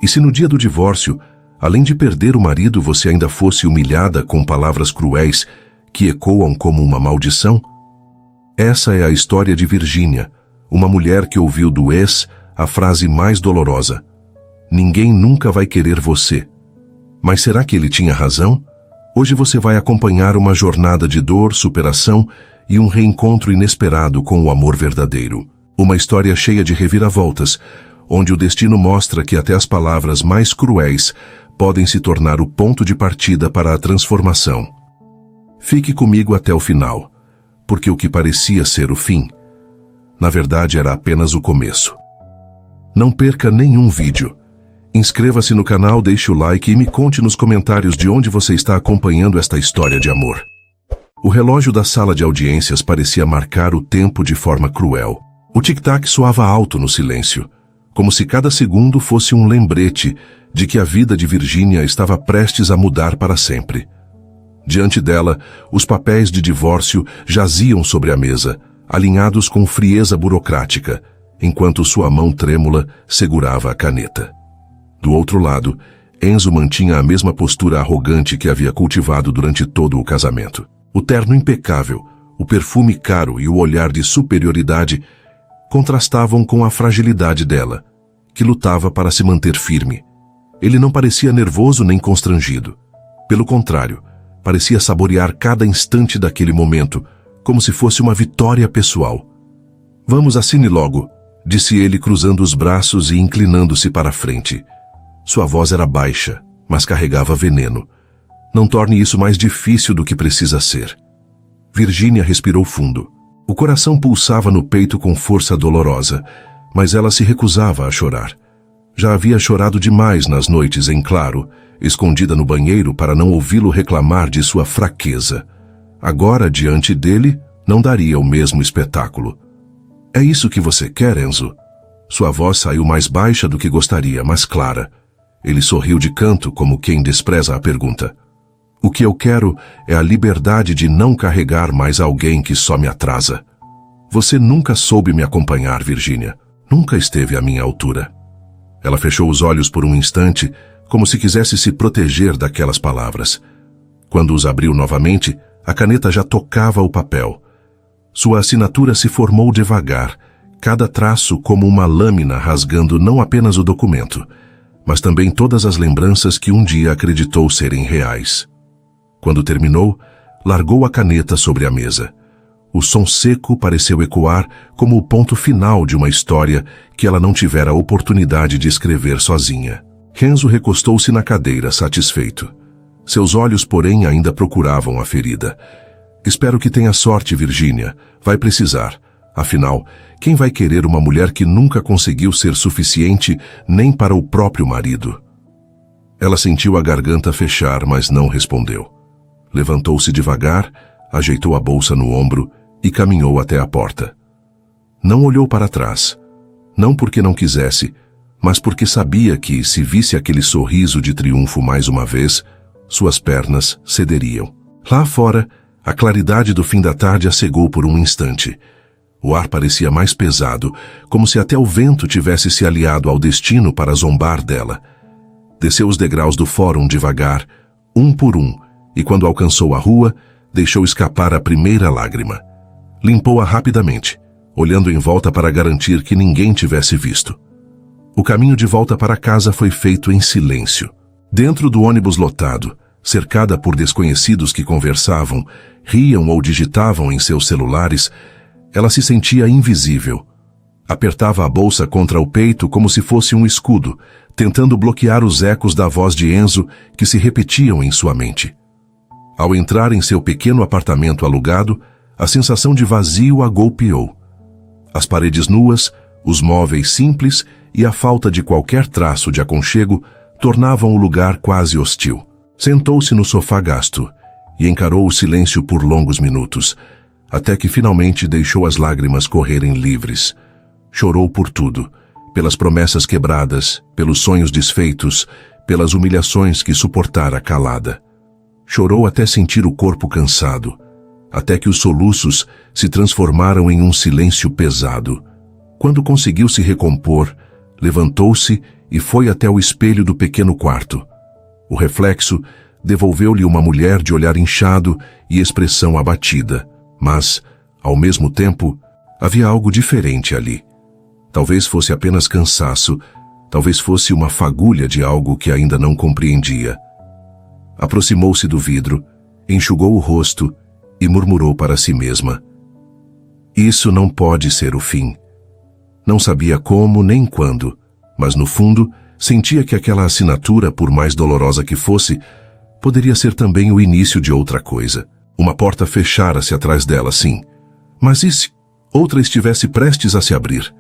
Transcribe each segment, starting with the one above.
E se no dia do divórcio, além de perder o marido, você ainda fosse humilhada com palavras cruéis que ecoam como uma maldição? Essa é a história de Virgínia, uma mulher que ouviu do ex a frase mais dolorosa: ninguém nunca vai querer você. Mas será que ele tinha razão? Hoje você vai acompanhar uma jornada de dor, superação e um reencontro inesperado com o amor verdadeiro. Uma história cheia de reviravoltas, onde o destino mostra que até as palavras mais cruéis podem se tornar o ponto de partida para a transformação. Fique comigo até o final, porque o que parecia ser o fim, na verdade era apenas o começo. Não perca nenhum vídeo. Inscreva-se no canal, deixe o like e me conte nos comentários de onde você está acompanhando esta história de amor. O relógio da sala de audiências parecia marcar o tempo de forma cruel. O tic-tac soava alto no silêncio, como se cada segundo fosse um lembrete de que a vida de Virgínia estava prestes a mudar para sempre. Diante dela, os papéis de divórcio jaziam sobre a mesa, alinhados com frieza burocrática, enquanto sua mão trêmula segurava a caneta. Do outro lado, Enzo mantinha a mesma postura arrogante que havia cultivado durante todo o casamento. O terno impecável, o perfume caro e o olhar de superioridade contrastavam com a fragilidade dela, que lutava para se manter firme. Ele não parecia nervoso nem constrangido. Pelo contrário, parecia saborear cada instante daquele momento, como se fosse uma vitória pessoal. "Vamos, assine logo", disse ele cruzando os braços e inclinando-se para a frente. Sua voz era baixa, mas carregava veneno. "Não torne isso mais difícil do que precisa ser." Virgínia respirou fundo. O coração pulsava no peito com força dolorosa, mas ela se recusava a chorar. Já havia chorado demais nas noites em claro, escondida no banheiro para não ouvi-lo reclamar de sua fraqueza. Agora, diante dele, não daria o mesmo espetáculo. "É isso que você quer, Enzo?" Sua voz saiu mais baixa do que gostaria, mas clara. Ele sorriu de canto, como quem despreza a pergunta. "O que eu quero é a liberdade de não carregar mais alguém que só me atrasa. Você nunca soube me acompanhar, Virgínia. Nunca esteve à minha altura." Ela fechou os olhos por um instante, como se quisesse se proteger daquelas palavras. Quando os abriu novamente, a caneta já tocava o papel. Sua assinatura se formou devagar, cada traço como uma lâmina rasgando não apenas o documento, mas também todas as lembranças que um dia acreditou serem reais. Quando terminou, largou a caneta sobre a mesa. O som seco pareceu ecoar como o ponto final de uma história que ela não tivera a oportunidade de escrever sozinha. Enzo recostou-se na cadeira, satisfeito. Seus olhos, porém, ainda procuravam a ferida. "Espero que tenha sorte, Virgínia. Vai precisar. Afinal, quem vai querer uma mulher que nunca conseguiu ser suficiente nem para o próprio marido?" Ela sentiu a garganta fechar, mas não respondeu. Levantou-se devagar, ajeitou a bolsa no ombro e caminhou até a porta. Não olhou para trás. Não porque não quisesse, mas porque sabia que, se visse aquele sorriso de triunfo mais uma vez, suas pernas cederiam. Lá fora, a claridade do fim da tarde a cegou por um instante. O ar parecia mais pesado, como se até o vento tivesse se aliado ao destino para zombar dela. Desceu os degraus do fórum devagar, um por um, e quando alcançou a rua, deixou escapar a primeira lágrima. Limpou-a rapidamente, olhando em volta para garantir que ninguém tivesse visto. O caminho de volta para casa foi feito em silêncio. Dentro do ônibus lotado, cercada por desconhecidos que conversavam, riam ou digitavam em seus celulares, ela se sentia invisível. Apertava a bolsa contra o peito como se fosse um escudo, tentando bloquear os ecos da voz de Enzo que se repetiam em sua mente. Ao entrar em seu pequeno apartamento alugado, a sensação de vazio a golpeou. As paredes nuas, os móveis simples e a falta de qualquer traço de aconchego tornavam o lugar quase hostil. Sentou-se no sofá gasto e encarou o silêncio por longos minutos, até que finalmente deixou as lágrimas correrem livres. Chorou por tudo, pelas promessas quebradas, pelos sonhos desfeitos, pelas humilhações que suportara calada. Chorou até sentir o corpo cansado, até que os soluços se transformaram em um silêncio pesado. Quando conseguiu se recompor, levantou-se e foi até o espelho do pequeno quarto. O reflexo devolveu-lhe uma mulher de olhar inchado e expressão abatida, mas, ao mesmo tempo, havia algo diferente ali. Talvez fosse apenas cansaço, talvez fosse uma fagulha de algo que ainda não compreendia. Aproximou-se do vidro, enxugou o rosto e murmurou para si mesma: "Isso não pode ser o fim." Não sabia como nem quando, mas no fundo sentia que aquela assinatura, por mais dolorosa que fosse, poderia ser também o início de outra coisa. Uma porta fechara-se atrás dela, sim. Mas e se outra estivesse prestes a se abrir?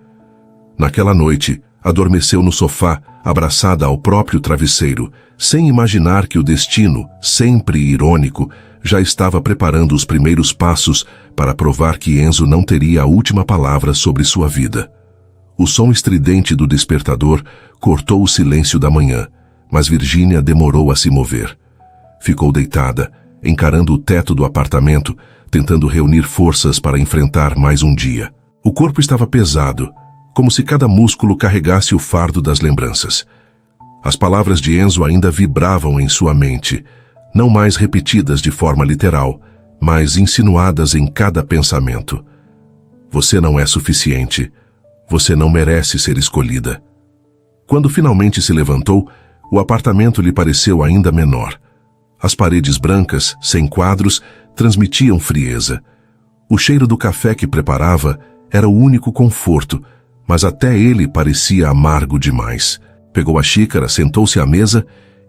Naquela noite, adormeceu no sofá, abraçada ao próprio travesseiro, sem imaginar que o destino, sempre irônico, já estava preparando os primeiros passos para provar que Enzo não teria a última palavra sobre sua vida. O som estridente do despertador cortou o silêncio da manhã, mas Virgínia demorou a se mover. Ficou deitada, encarando o teto do apartamento, tentando reunir forças para enfrentar mais um dia. O corpo estava pesado, como se cada músculo carregasse o fardo das lembranças. As palavras de Enzo ainda vibravam em sua mente, não mais repetidas de forma literal, mas insinuadas em cada pensamento. Você não é suficiente. Você não merece ser escolhida. Quando finalmente se levantou, o apartamento lhe pareceu ainda menor. As paredes brancas, sem quadros, transmitiam frieza. O cheiro do café que preparava era o único conforto, mas até ele parecia amargo demais. Pegou a xícara, sentou-se à mesa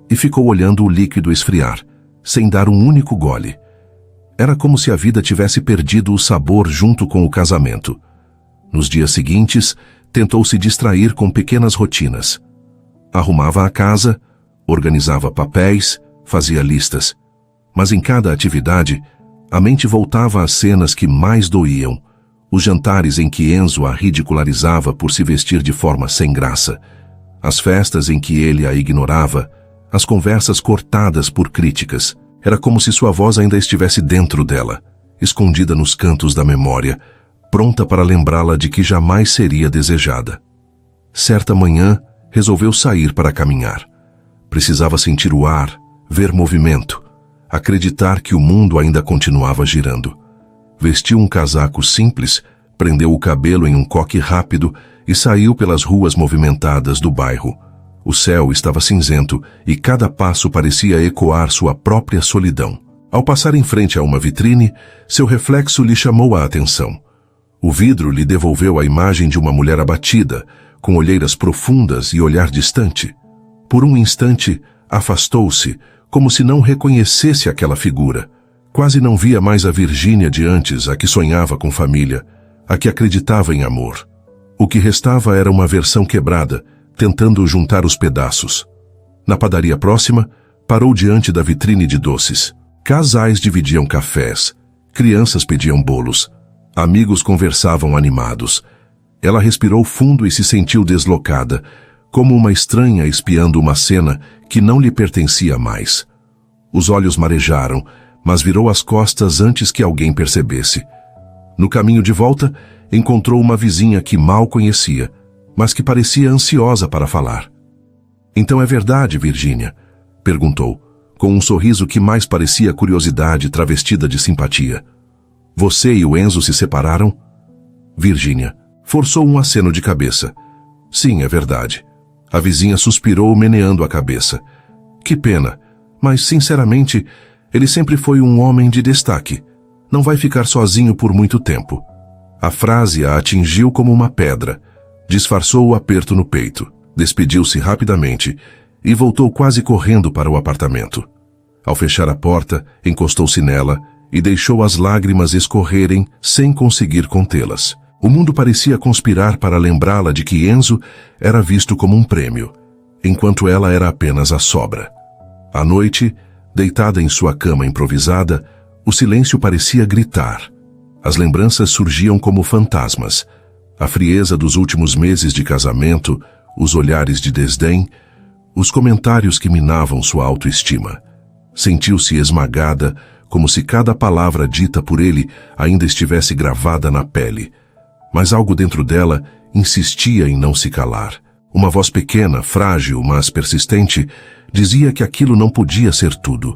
e ficou olhando o líquido esfriar, sem dar um único gole. Era como se a vida tivesse perdido o sabor junto com o casamento. Nos dias seguintes, tentou se distrair com pequenas rotinas. Arrumava a casa, organizava papéis, fazia listas. Mas em cada atividade, a mente voltava às cenas que mais doíam. Os jantares em que Enzo a ridicularizava por se vestir de forma sem graça. As festas em que ele a ignorava. As conversas cortadas por críticas. Era como se sua voz ainda estivesse dentro dela, escondida nos cantos da memória, pronta para lembrá-la de que jamais seria desejada. Certa manhã, resolveu sair para caminhar. Precisava sentir o ar, ver movimento, acreditar que o mundo ainda continuava girando. Vestiu um casaco simples, prendeu o cabelo em um coque rápido e saiu pelas ruas movimentadas do bairro. O céu estava cinzento e cada passo parecia ecoar sua própria solidão. Ao passar em frente a uma vitrine, seu reflexo lhe chamou a atenção. O vidro lhe devolveu a imagem de uma mulher abatida, com olheiras profundas e olhar distante. Por um instante, afastou-se, como se não reconhecesse aquela figura. Quase não via mais a Virgínia de antes, a que sonhava com família, a que acreditava em amor. O que restava era uma versão quebrada, tentando juntar os pedaços. Na padaria próxima, parou diante da vitrine de doces. Casais dividiam cafés, crianças pediam bolos. Amigos conversavam animados. Ela respirou fundo e se sentiu deslocada, como uma estranha espiando uma cena que não lhe pertencia mais. Os olhos marejaram, mas virou as costas antes que alguém percebesse. No caminho de volta, encontrou uma vizinha que mal conhecia, mas que parecia ansiosa para falar. "Então é verdade, Virgínia?" perguntou, com um sorriso que mais parecia curiosidade travestida de simpatia. "Você e o Enzo se separaram?" Virgínia forçou um aceno de cabeça. "Sim, é verdade." A vizinha suspirou, meneando a cabeça. "Que pena, mas, sinceramente, ele sempre foi um homem de destaque. Não vai ficar sozinho por muito tempo." A frase a atingiu como uma pedra. Disfarçou o aperto no peito, despediu-se rapidamente e voltou quase correndo para o apartamento. Ao fechar a porta, encostou-se nela e deixou as lágrimas escorrerem sem conseguir contê-las. O mundo parecia conspirar para lembrá-la de que Enzo era visto como um prêmio, enquanto ela era apenas a sobra. À noite, deitada em sua cama improvisada, o silêncio parecia gritar. As lembranças surgiam como fantasmas. A frieza dos últimos meses de casamento, os olhares de desdém, os comentários que minavam sua autoestima. Sentiu-se esmagada, como se cada palavra dita por ele ainda estivesse gravada na pele. Mas algo dentro dela insistia em não se calar. Uma voz pequena, frágil, mas persistente, dizia que aquilo não podia ser tudo,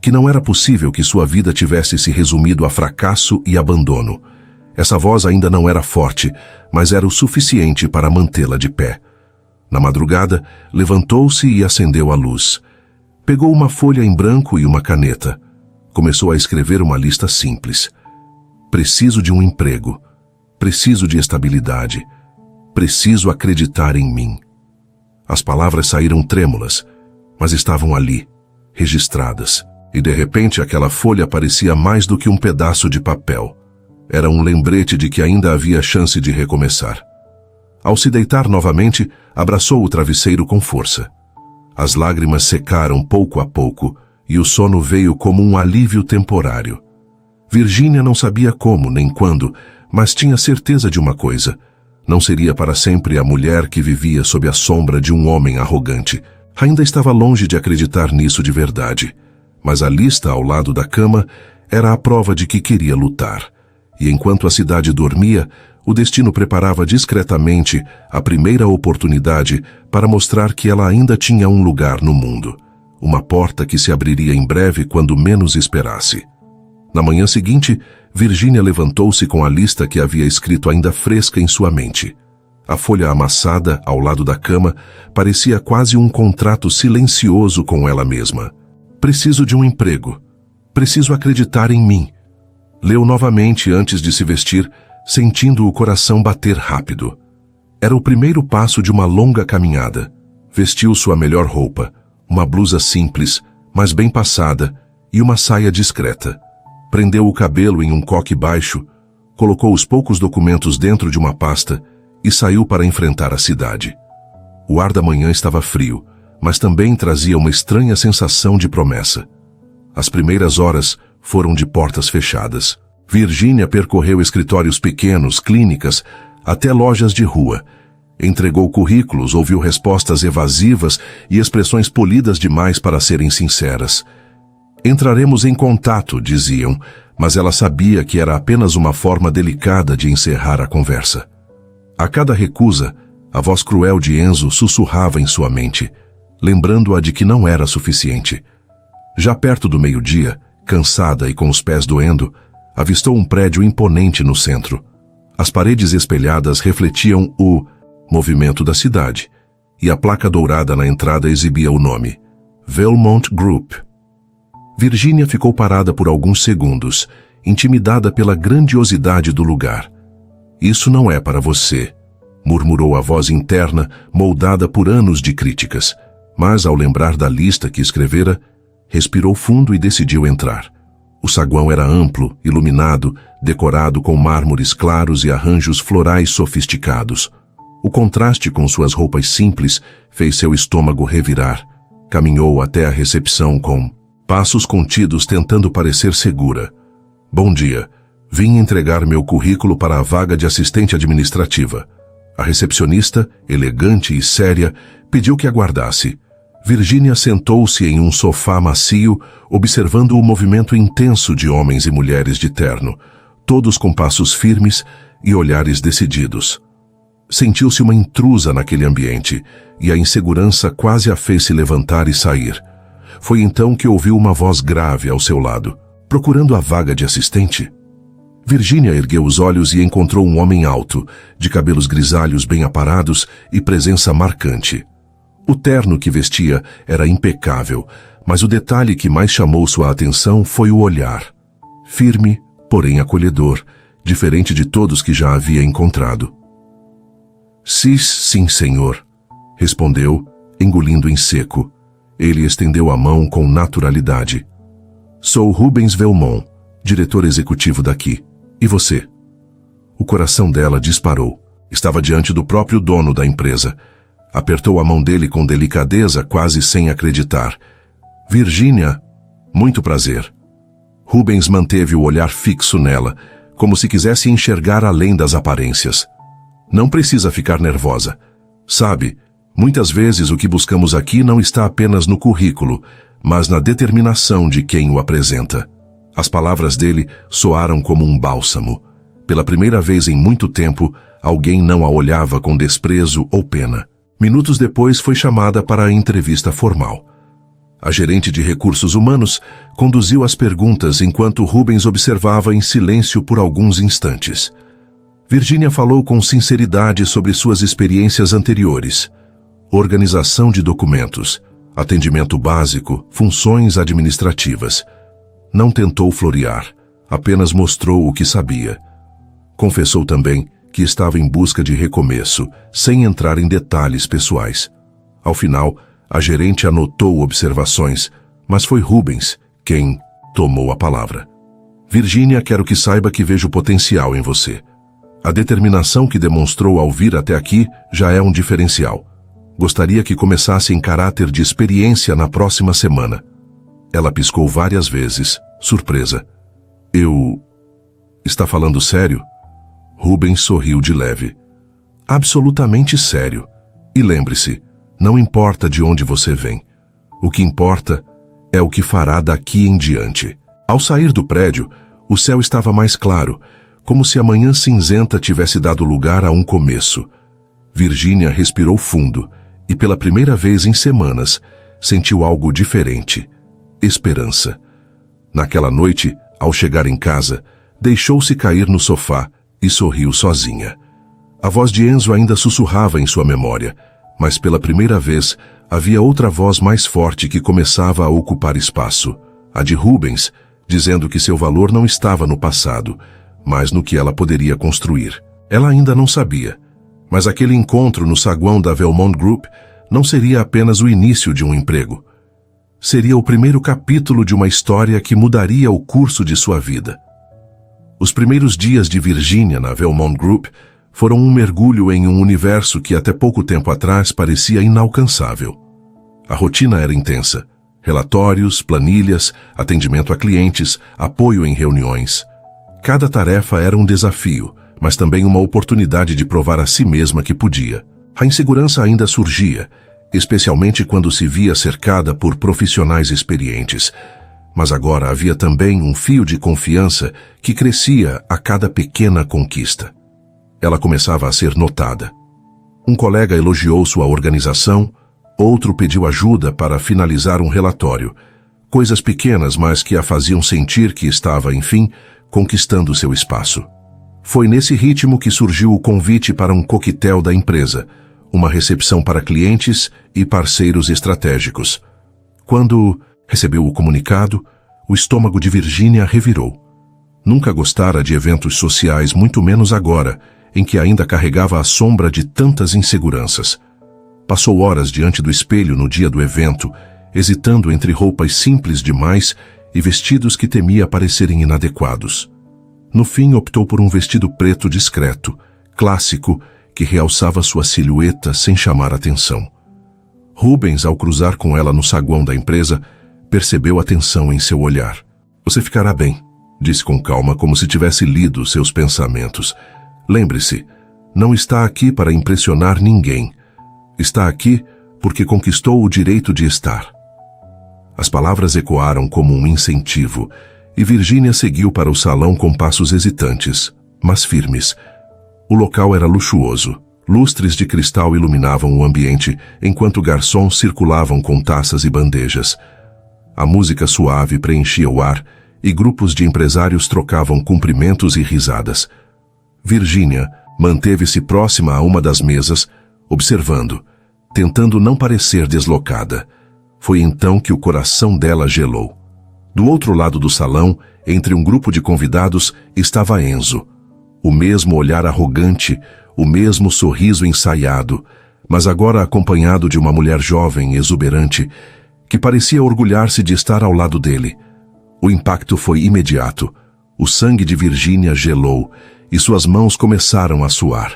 que não era possível que sua vida tivesse se resumido a fracasso e abandono. Essa voz ainda não era forte, mas era o suficiente para mantê-la de pé. Na madrugada, levantou-se e acendeu a luz. Pegou uma folha em branco e uma caneta. Começou a escrever uma lista simples. Preciso de um emprego. Preciso de estabilidade. Preciso acreditar em mim. As palavras saíram trêmulas, mas estavam ali, registradas. E de repente aquela folha parecia mais do que um pedaço de papel. Era um lembrete de que ainda havia chance de recomeçar. Ao se deitar novamente, abraçou o travesseiro com força. As lágrimas secaram pouco a pouco e o sono veio como um alívio temporário. Virgínia não sabia como nem quando, mas tinha certeza de uma coisa: não seria para sempre a mulher que vivia sob a sombra de um homem arrogante. Ainda estava longe de acreditar nisso de verdade, mas a lista ao lado da cama era a prova de que queria lutar. E enquanto a cidade dormia, o destino preparava discretamente a primeira oportunidade para mostrar que ela ainda tinha um lugar no mundo. Uma porta que se abriria em breve quando menos esperasse. Na manhã seguinte, Virgínia levantou-se com a lista que havia escrito ainda fresca em sua mente. A folha amassada, ao lado da cama, parecia quase um contrato silencioso com ela mesma. Preciso de um emprego. Preciso acreditar em mim. Leu novamente antes de se vestir, sentindo o coração bater rápido. Era o primeiro passo de uma longa caminhada. Vestiu sua melhor roupa, uma blusa simples, mas bem passada, e uma saia discreta. Prendeu o cabelo em um coque baixo, colocou os poucos documentos dentro de uma pasta e saiu para enfrentar a cidade. O ar da manhã estava frio, mas também trazia uma estranha sensação de promessa. As primeiras horas foram de portas fechadas. Virgínia percorreu escritórios pequenos, clínicas, até lojas de rua. Entregou currículos, ouviu respostas evasivas e expressões polidas demais para serem sinceras. Entraremos em contato, diziam, mas ela sabia que era apenas uma forma delicada de encerrar a conversa. A cada recusa, a voz cruel de Enzo sussurrava em sua mente, lembrando-a de que não era suficiente. Já perto do meio-dia, cansada e com os pés doendo, avistou um prédio imponente no centro. As paredes espelhadas refletiam o movimento da cidade, e a placa dourada na entrada exibia o nome, Valmont Group. Virgínia ficou parada por alguns segundos, intimidada pela grandiosidade do lugar. Isso não é para você, murmurou a voz interna, moldada por anos de críticas. Mas, ao lembrar da lista que escrevera, respirou fundo e decidiu entrar. O saguão era amplo, iluminado, decorado com mármores claros e arranjos florais sofisticados. O contraste com suas roupas simples fez seu estômago revirar. Caminhou até a recepção com passos contidos, tentando parecer segura. Bom dia. Vim entregar meu currículo para a vaga de assistente administrativa. A recepcionista, elegante e séria, pediu que aguardasse. Virgínia sentou-se em um sofá macio, observando o movimento intenso de homens e mulheres de terno, todos com passos firmes e olhares decididos. Sentiu-se uma intrusa naquele ambiente, e a insegurança quase a fez se levantar e sair. Foi então que ouviu uma voz grave ao seu lado. Procurando a vaga de assistente? Virgínia ergueu os olhos e encontrou um homem alto, de cabelos grisalhos bem aparados e presença marcante. O terno que vestia era impecável, mas o detalhe que mais chamou sua atenção foi o olhar. Firme, porém acolhedor, diferente de todos que já havia encontrado. Sim, senhor, respondeu, engolindo em seco. Ele estendeu a mão com naturalidade. Sou Rubens Valmont, diretor executivo daqui. E você? O coração dela disparou. Estava diante do próprio dono da empresa. Apertou a mão dele com delicadeza, quase sem acreditar. Virgínia, muito prazer. Rubens manteve o olhar fixo nela, como se quisesse enxergar além das aparências. Não precisa ficar nervosa. Sabe, muitas vezes o que buscamos aqui não está apenas no currículo, mas na determinação de quem o apresenta. As palavras dele soaram como um bálsamo. Pela primeira vez em muito tempo, alguém não a olhava com desprezo ou pena. Minutos depois foi chamada para a entrevista formal. A gerente de recursos humanos conduziu as perguntas enquanto Rubens observava em silêncio por alguns instantes. Virginia falou com sinceridade sobre suas experiências anteriores: organização de documentos, atendimento básico, funções administrativas. Não tentou florear, apenas mostrou o que sabia. Confessou também que estava em busca de recomeço, sem entrar em detalhes pessoais. Ao final, a gerente anotou observações, mas foi Rubens quem tomou a palavra. Virginia, quero que saiba que vejo potencial em você. A determinação que demonstrou ao vir até aqui já é um diferencial. Gostaria que começasse em caráter de experiência na próxima semana. Ela piscou várias vezes, surpresa. Está falando sério? Rubens sorriu de leve. Absolutamente sério. E lembre-se, não importa de onde você vem. O que importa é o que fará daqui em diante. Ao sair do prédio, o céu estava mais claro, como se a manhã cinzenta tivesse dado lugar a um começo. Virginia respirou fundo e, pela primeira vez em semanas, sentiu algo diferente: esperança. Naquela noite, ao chegar em casa, deixou-se cair no sofá e sorriu sozinha. A voz de Enzo ainda sussurrava em sua memória, mas pela primeira vez havia outra voz mais forte que começava a ocupar espaço, a de Rubens, dizendo que seu valor não estava no passado, mas no que ela poderia construir. Ela ainda não sabia, mas aquele encontro no saguão da Velmont Group não seria apenas o início de um emprego. Seria o primeiro capítulo de uma história que mudaria o curso de sua vida. Os primeiros dias de Virginia na Velmont Group foram um mergulho em um universo que até pouco tempo atrás parecia inalcançável. A rotina era intensa: relatórios, planilhas, atendimento a clientes, apoio em reuniões. Cada tarefa era um desafio, mas também uma oportunidade de provar a si mesma que podia. A insegurança ainda surgia, especialmente quando se via cercada por profissionais experientes. Mas agora havia também um fio de confiança que crescia a cada pequena conquista. Ela começava a ser notada. Um colega elogiou sua organização, outro pediu ajuda para finalizar um relatório. Coisas pequenas, mas que a faziam sentir que estava, enfim, conquistando seu espaço. Foi nesse ritmo que surgiu o convite para um coquetel da empresa, uma recepção para clientes e parceiros estratégicos. Quando recebeu o comunicado, o estômago de Virginia revirou. Nunca gostara de eventos sociais, muito menos agora, em que ainda carregava a sombra de tantas inseguranças. Passou horas diante do espelho no dia do evento, hesitando entre roupas simples demais e vestidos que temia parecerem inadequados. No fim, optou por um vestido preto discreto, clássico, que realçava sua silhueta sem chamar atenção. Rubens, ao cruzar com ela no saguão da empresa, percebeu a tensão em seu olhar. Você ficará bem, disse com calma, como se tivesse lido seus pensamentos. Lembre-se, não está aqui para impressionar ninguém. Está aqui porque conquistou o direito de estar. As palavras ecoaram como um incentivo, e Virginia seguiu para o salão com passos hesitantes, mas firmes. O local era luxuoso. Lustres de cristal iluminavam o ambiente, enquanto garçons circulavam com taças e bandejas. A música suave preenchia o ar, e grupos de empresários trocavam cumprimentos e risadas. Virginia manteve-se próxima a uma das mesas, observando, tentando não parecer deslocada. Foi então que o coração dela gelou. Do outro lado do salão, entre um grupo de convidados, estava Enzo. O mesmo olhar arrogante, o mesmo sorriso ensaiado, mas agora acompanhado de uma mulher jovem, exuberante, que parecia orgulhar-se de estar ao lado dele. O impacto foi imediato. O sangue de Virginia gelou e suas mãos começaram a suar.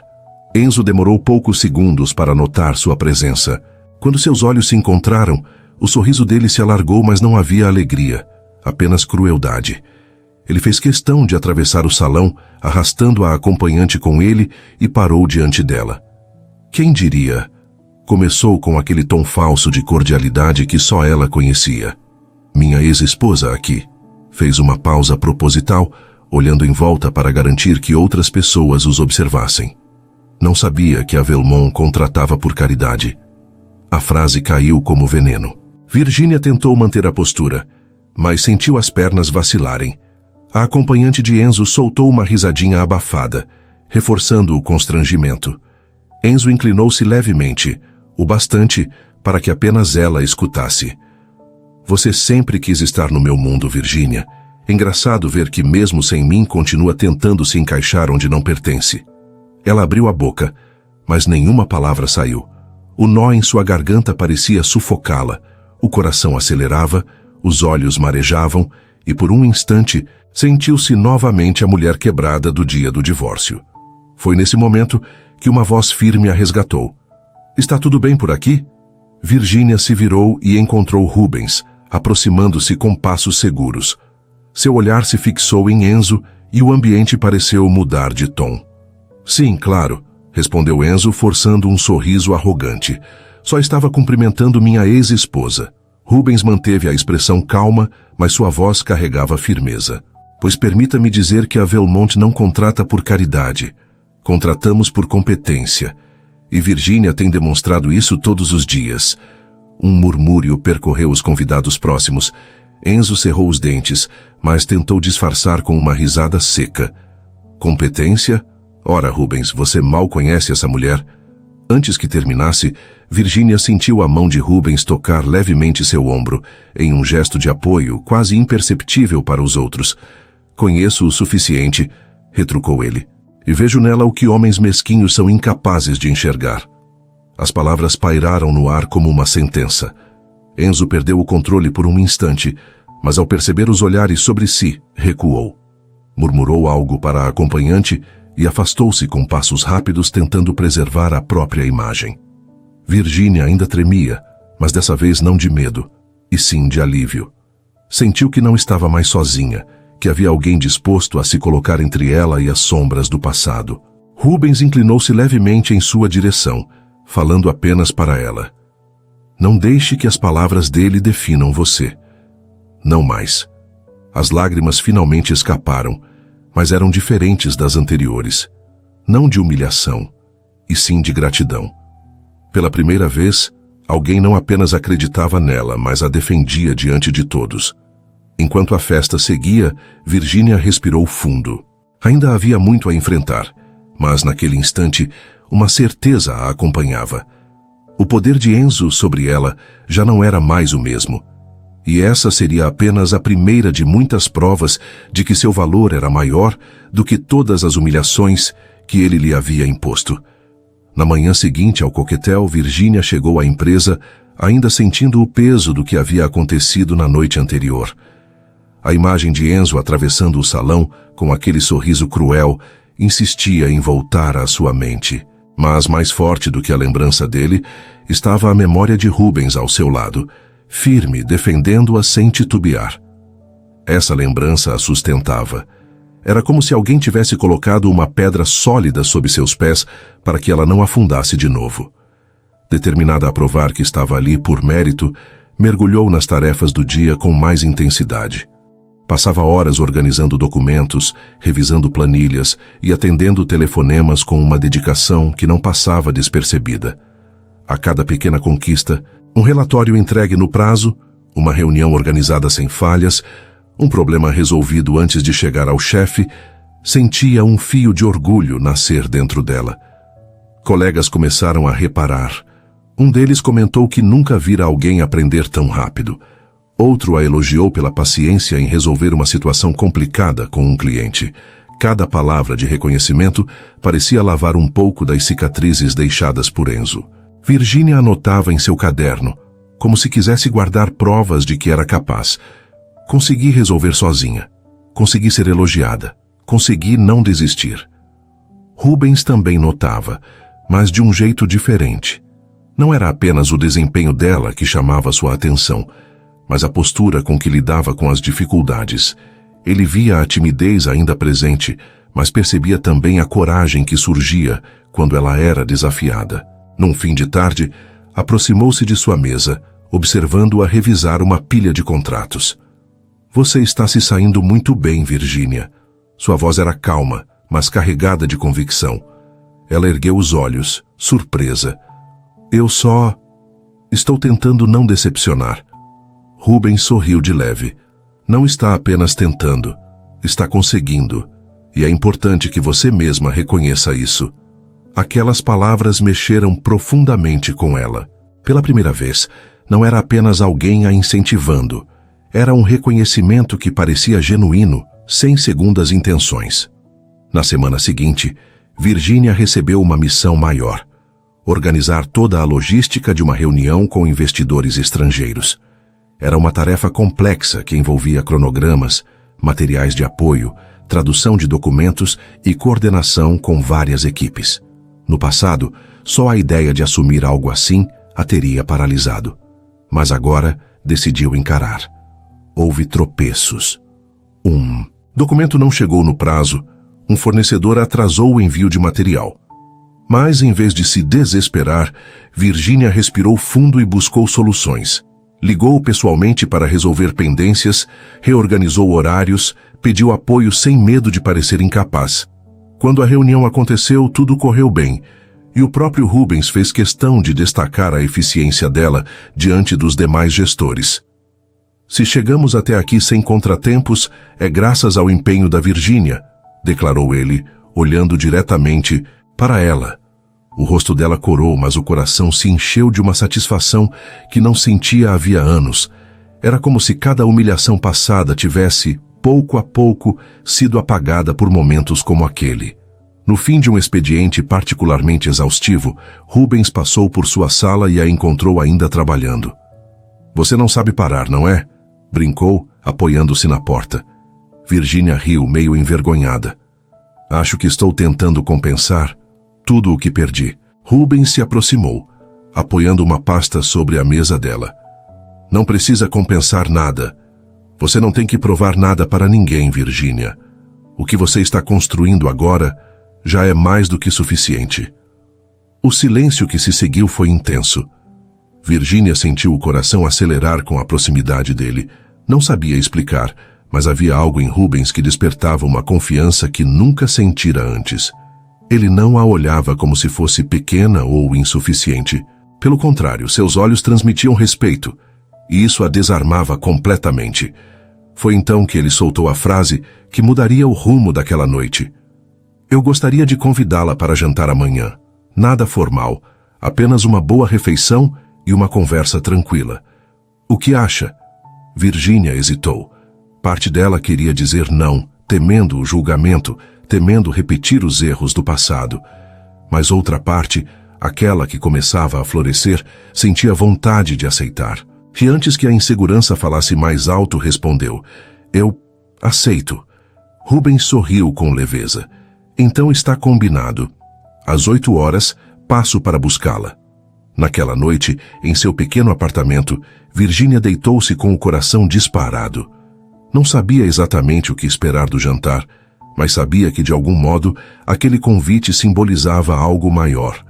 Enzo demorou poucos segundos para notar sua presença. Quando seus olhos se encontraram, o sorriso dele se alargou, mas não havia alegria, apenas crueldade. Ele fez questão de atravessar o salão, arrastando a acompanhante com ele, e parou diante dela. Quem diria? Começou com aquele tom falso de cordialidade que só ela conhecia. Minha ex-esposa aqui. Fez uma pausa proposital, olhando em volta para garantir que outras pessoas os observassem. Não sabia que a Velmont contratava por caridade. A frase caiu como veneno. Virginia tentou manter a postura, mas sentiu as pernas vacilarem. A acompanhante de Enzo soltou uma risadinha abafada, reforçando o constrangimento. Enzo inclinou-se levemente, o bastante para que apenas ela escutasse. Você sempre quis estar no meu mundo, Virginia. Engraçado ver que mesmo sem mim continua tentando se encaixar onde não pertence. Ela abriu a boca, mas nenhuma palavra saiu. O nó em sua garganta parecia sufocá-la. O coração acelerava, os olhos marejavam e por um instante sentiu-se novamente a mulher quebrada do dia do divórcio. Foi nesse momento que uma voz firme a resgatou. Está tudo bem por aqui? Virginia se virou e encontrou Rubens, aproximando-se com passos seguros. Seu olhar se fixou em Enzo e o ambiente pareceu mudar de tom. Sim, claro, respondeu Enzo, forçando um sorriso arrogante. Só estava cumprimentando minha ex-esposa. Rubens manteve a expressão calma, mas sua voz carregava firmeza. Pois permita-me dizer que a Velmont não contrata por caridade. Contratamos por competência. E Virginia tem demonstrado isso todos os dias. Um murmúrio percorreu os convidados próximos. Enzo cerrou os dentes, mas tentou disfarçar com uma risada seca. Competência? Ora, Rubens, você mal conhece essa mulher. Antes que terminasse, Virginia sentiu a mão de Rubens tocar levemente seu ombro, em um gesto de apoio quase imperceptível para os outros. Conheço o suficiente, retrucou ele, e vejo nela o que homens mesquinhos são incapazes de enxergar. As palavras pairaram no ar como uma sentença. Enzo perdeu o controle por um instante, mas ao perceber os olhares sobre si, recuou. Murmurou algo para a acompanhante e afastou-se com passos rápidos tentando preservar a própria imagem. Virginia ainda tremia, mas dessa vez não de medo, e sim de alívio. Sentiu que não estava mais sozinha, que havia alguém disposto a se colocar entre ela e as sombras do passado. Rubens inclinou-se levemente em sua direção, falando apenas para ela. Não deixe que as palavras dele definam você. Não mais. As lágrimas finalmente escaparam, mas eram diferentes das anteriores. Não de humilhação, e sim de gratidão. Pela primeira vez, alguém não apenas acreditava nela, mas a defendia diante de todos. Enquanto a festa seguia, Virginia respirou fundo. Ainda havia muito a enfrentar, mas naquele instante, uma certeza a acompanhava. O poder de Enzo sobre ela já não era mais o mesmo. E essa seria apenas a primeira de muitas provas de que seu valor era maior do que todas as humilhações que ele lhe havia imposto. Na manhã seguinte ao coquetel, Virginia chegou à empresa ainda sentindo o peso do que havia acontecido na noite anterior. A imagem de Enzo atravessando o salão com aquele sorriso cruel insistia em voltar à sua mente. Mas mais forte do que a lembrança dele estava a memória de Rubens ao seu lado, firme, defendendo-a sem titubear. Essa lembrança a sustentava. Era como se alguém tivesse colocado uma pedra sólida sob seus pés para que ela não afundasse de novo. Determinada a provar que estava ali por mérito, mergulhou nas tarefas do dia com mais intensidade. Passava horas organizando documentos, revisando planilhas e atendendo telefonemas com uma dedicação que não passava despercebida. A cada pequena conquista, um relatório entregue no prazo, uma reunião organizada sem falhas, um problema resolvido antes de chegar ao chefe, sentia um fio de orgulho nascer dentro dela. Colegas começaram a reparar. Um deles comentou que nunca vira alguém aprender tão rápido. Outro a elogiou pela paciência em resolver uma situação complicada com um cliente. Cada palavra de reconhecimento parecia lavar um pouco das cicatrizes deixadas por Enzo. Virginia anotava em seu caderno, como se quisesse guardar provas de que era capaz. Consegui resolver sozinha. Consegui ser elogiada. Consegui não desistir. Rubens também notava, mas de um jeito diferente. Não era apenas o desempenho dela que chamava sua atenção, mas a postura com que lidava com as dificuldades. Ele via a timidez ainda presente, mas percebia também a coragem que surgia quando ela era desafiada. Num fim de tarde, aproximou-se de sua mesa, observando-a revisar uma pilha de contratos. Você está se saindo muito bem, Virginia. Sua voz era calma, mas carregada de convicção. Ela ergueu os olhos, surpresa. Eu só... estou tentando não decepcionar. Rubens sorriu de leve. Não está apenas tentando, está conseguindo. E é importante que você mesma reconheça isso. Aquelas palavras mexeram profundamente com ela. Pela primeira vez, não era apenas alguém a incentivando. Era um reconhecimento que parecia genuíno, sem segundas intenções. Na semana seguinte, Virgínia recebeu uma missão maior: organizar toda a logística de uma reunião com investidores estrangeiros. Era uma tarefa complexa que envolvia cronogramas, materiais de apoio, tradução de documentos e coordenação com várias equipes. No passado, só a ideia de assumir algo assim a teria paralisado. Mas agora decidiu encarar. Houve tropeços. Documento não chegou no prazo. Um fornecedor atrasou o envio de material. Mas, em vez de se desesperar, Virgínia respirou fundo e buscou soluções. Ligou pessoalmente para resolver pendências, reorganizou horários, pediu apoio sem medo de parecer incapaz. Quando a reunião aconteceu, tudo correu bem, e o próprio Rubens fez questão de destacar a eficiência dela diante dos demais gestores. Se chegamos até aqui sem contratempos, é graças ao empenho da Virgínia, declarou ele, olhando diretamente para ela. O rosto dela corou, mas o coração se encheu de uma satisfação que não sentia havia anos. Era como se cada humilhação passada tivesse, pouco a pouco, sido apagada por momentos como aquele. No fim de um expediente particularmente exaustivo, Rubens passou por sua sala e a encontrou ainda trabalhando. Você não sabe parar, não é? Brincou, apoiando-se na porta. Virgínia riu, meio envergonhada. Acho que estou tentando compensar tudo o que perdi. Rubens se aproximou, apoiando uma pasta sobre a mesa dela. Não precisa compensar nada. Você não tem que provar nada para ninguém, Virgínia. O que você está construindo agora já é mais do que suficiente. O silêncio que se seguiu foi intenso. Virgínia sentiu o coração acelerar com a proximidade dele. Não sabia explicar, mas havia algo em Rubens que despertava uma confiança que nunca sentira antes. Ele não a olhava como se fosse pequena ou insuficiente. Pelo contrário, seus olhos transmitiam respeito, e isso a desarmava completamente. Foi então que ele soltou a frase que mudaria o rumo daquela noite. Eu gostaria de convidá-la para jantar amanhã. Nada formal, apenas uma boa refeição e uma conversa tranquila. O que acha? Virgínia hesitou. Parte dela queria dizer não, temendo o julgamento, temendo repetir os erros do passado. Mas outra parte, aquela que começava a florescer, sentia vontade de aceitar. E antes que a insegurança falasse mais alto, respondeu: Eu aceito. Rubens sorriu com leveza. Então está combinado. Às 8h, passo para buscá-la. Naquela noite, em seu pequeno apartamento, Virgínia deitou-se com o coração disparado. Não sabia exatamente o que esperar do jantar, mas sabia que, de algum modo, aquele convite simbolizava algo maior.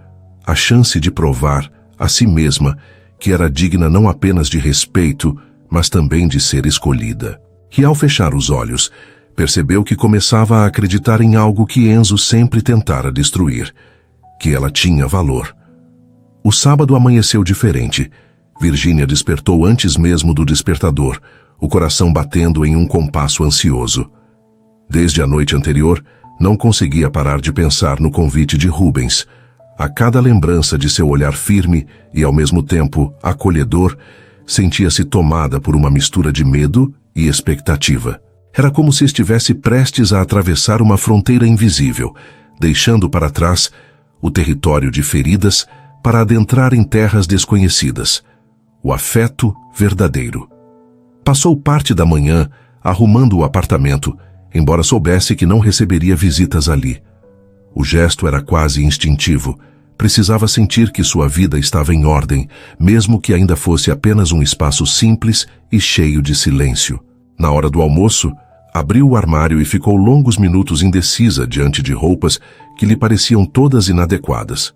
A chance de provar, a si mesma, que era digna não apenas de respeito, mas também de ser escolhida. E ao fechar os olhos, percebeu que começava a acreditar em algo que Enzo sempre tentara destruir, que ela tinha valor. O sábado amanheceu diferente. Virgínia despertou antes mesmo do despertador, o coração batendo em um compasso ansioso. Desde a noite anterior, não conseguia parar de pensar no convite de Rubens. A cada lembrança de seu olhar firme e, ao mesmo tempo, acolhedor, sentia-se tomada por uma mistura de medo e expectativa. Era como se estivesse prestes a atravessar uma fronteira invisível, deixando para trás o território de feridas para adentrar em terras desconhecidas. O afeto verdadeiro. Passou parte da manhã arrumando o apartamento, embora soubesse que não receberia visitas ali. O gesto era quase instintivo. Precisava sentir que sua vida estava em ordem, mesmo que ainda fosse apenas um espaço simples e cheio de silêncio. Na hora do almoço, abriu o armário e ficou longos minutos indecisa diante de roupas que lhe pareciam todas inadequadas.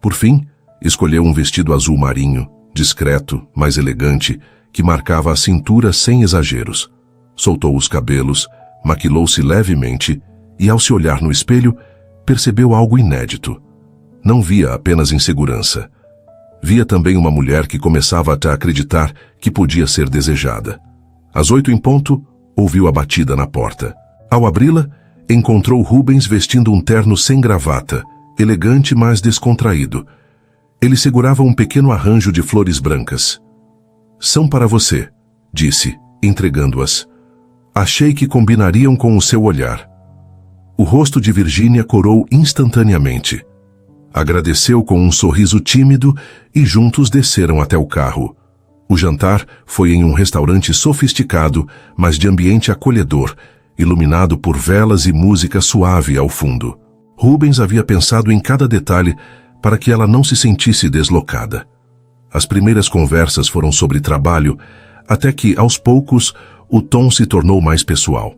Por fim, escolheu um vestido azul marinho, discreto, mas elegante, que marcava a cintura sem exageros. Soltou os cabelos, maquilou-se levemente e, ao se olhar no espelho, percebeu algo inédito. não via apenas insegurança. Via também uma mulher que começava a acreditar que podia ser desejada. Às 8 em ponto, ouviu a batida na porta. Ao abri-la, encontrou Rubens vestindo um terno sem gravata, elegante mas descontraído. Ele segurava um pequeno arranjo de flores brancas. "São para você", disse, entregando-as. "Achei que combinariam com o seu olhar." O rosto de Virgínia corou instantaneamente. Agradeceu com um sorriso tímido e juntos desceram até o carro. O jantar foi em um restaurante sofisticado, mas de ambiente acolhedor, iluminado por velas e música suave ao fundo. Rubens havia pensado em cada detalhe para que ela não se sentisse deslocada. As primeiras conversas foram sobre trabalho, até que, aos poucos, o tom se tornou mais pessoal.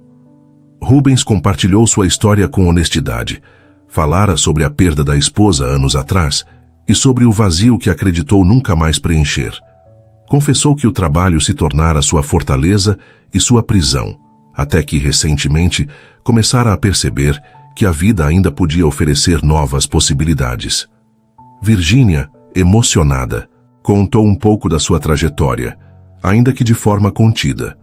Rubens compartilhou sua história com honestidade. Falara sobre a perda da esposa anos atrás e sobre o vazio que acreditou nunca mais preencher. Confessou que o trabalho se tornara sua fortaleza e sua prisão, até que, recentemente, começara a perceber que a vida ainda podia oferecer novas possibilidades. Virgínia, emocionada, contou um pouco da sua trajetória, ainda que de forma contida.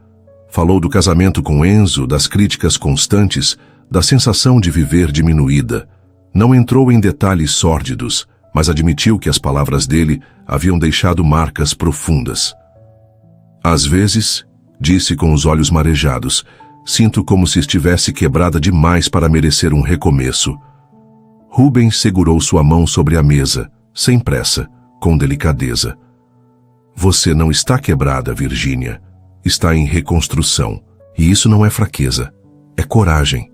Falou do casamento com Enzo, das críticas constantes, da sensação de viver diminuída. Não entrou em detalhes sórdidos, mas admitiu que as palavras dele haviam deixado marcas profundas. "Às vezes", disse com os olhos marejados, "sinto como se estivesse quebrada demais para merecer um recomeço." Rubens segurou sua mão sobre a mesa, sem pressa, com delicadeza. "Você não está quebrada, Virgínia. Está em reconstrução. E isso não é fraqueza, é coragem."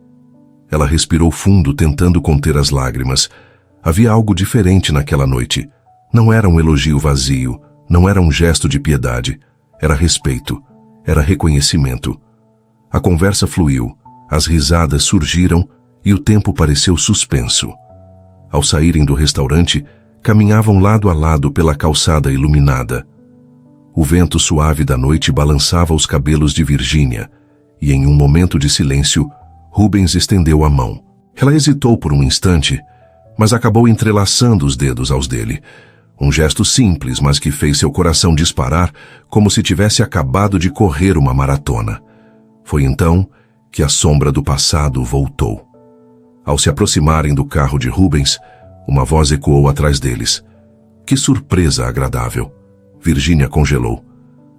Ela respirou fundo, tentando conter as lágrimas. Havia algo diferente naquela noite. Não era um elogio vazio, não era um gesto de piedade. Era respeito, era reconhecimento. A conversa fluiu, as risadas surgiram e o tempo pareceu suspenso. Ao saírem do restaurante, caminhavam lado a lado pela calçada iluminada. O vento suave da noite balançava os cabelos de Virgínia, e em um momento de silêncio, Rubens estendeu a mão. Ela hesitou por um instante, mas acabou entrelaçando os dedos aos dele. Um gesto simples, mas que fez seu coração disparar como se tivesse acabado de correr uma maratona. Foi então que a sombra do passado voltou. Ao se aproximarem do carro de Rubens, uma voz ecoou atrás deles. Que surpresa agradável! Virgínia congelou.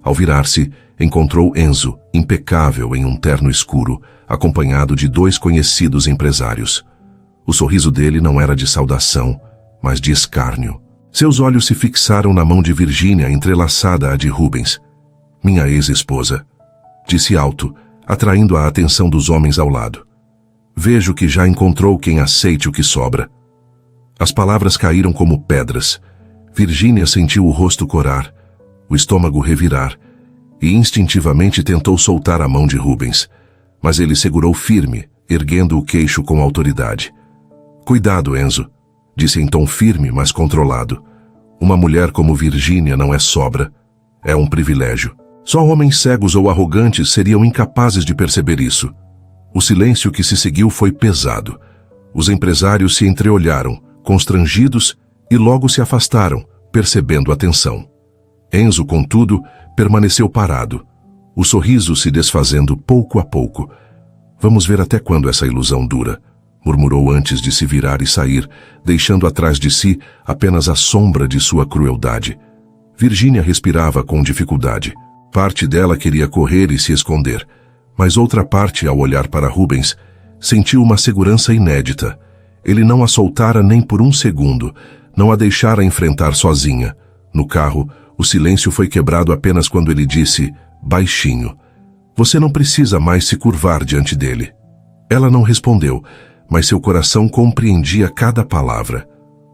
Ao virar-se, encontrou Enzo, impecável em um terno escuro, acompanhado de 2 conhecidos empresários. O sorriso dele não era de saudação, mas de escárnio. Seus olhos se fixaram na mão de Virgínia entrelaçada à de Rubens. "Minha ex-esposa", disse alto, atraindo a atenção dos homens ao lado. "Vejo que já encontrou quem aceite o que sobra." As palavras caíram como pedras. Virgínia sentiu o rosto corar, o estômago revirar, e instintivamente tentou soltar a mão de Rubens, mas ele segurou firme, erguendo o queixo com autoridade. "Cuidado, Enzo", disse em tom firme, mas controlado. "Uma mulher como Virgínia não é sobra, é um privilégio. Só homens cegos ou arrogantes seriam incapazes de perceber isso." O silêncio que se seguiu foi pesado. Os empresários se entreolharam, constrangidos, e logo se afastaram, percebendo a tensão. Enzo, contudo, permaneceu parado, o sorriso se desfazendo pouco a pouco. "Vamos ver até quando essa ilusão dura", murmurou antes de se virar e sair, deixando atrás de si apenas a sombra de sua crueldade. Virgínia respirava com dificuldade. Parte dela queria correr e se esconder, mas outra parte, ao olhar para Rubens, sentiu uma segurança inédita. Ele não a soltara nem por um segundo, não a deixara enfrentar sozinha. No carro, o silêncio foi quebrado apenas quando ele disse, baixinho, "Você não precisa mais se curvar diante dele." Ela não respondeu, mas seu coração compreendia cada palavra.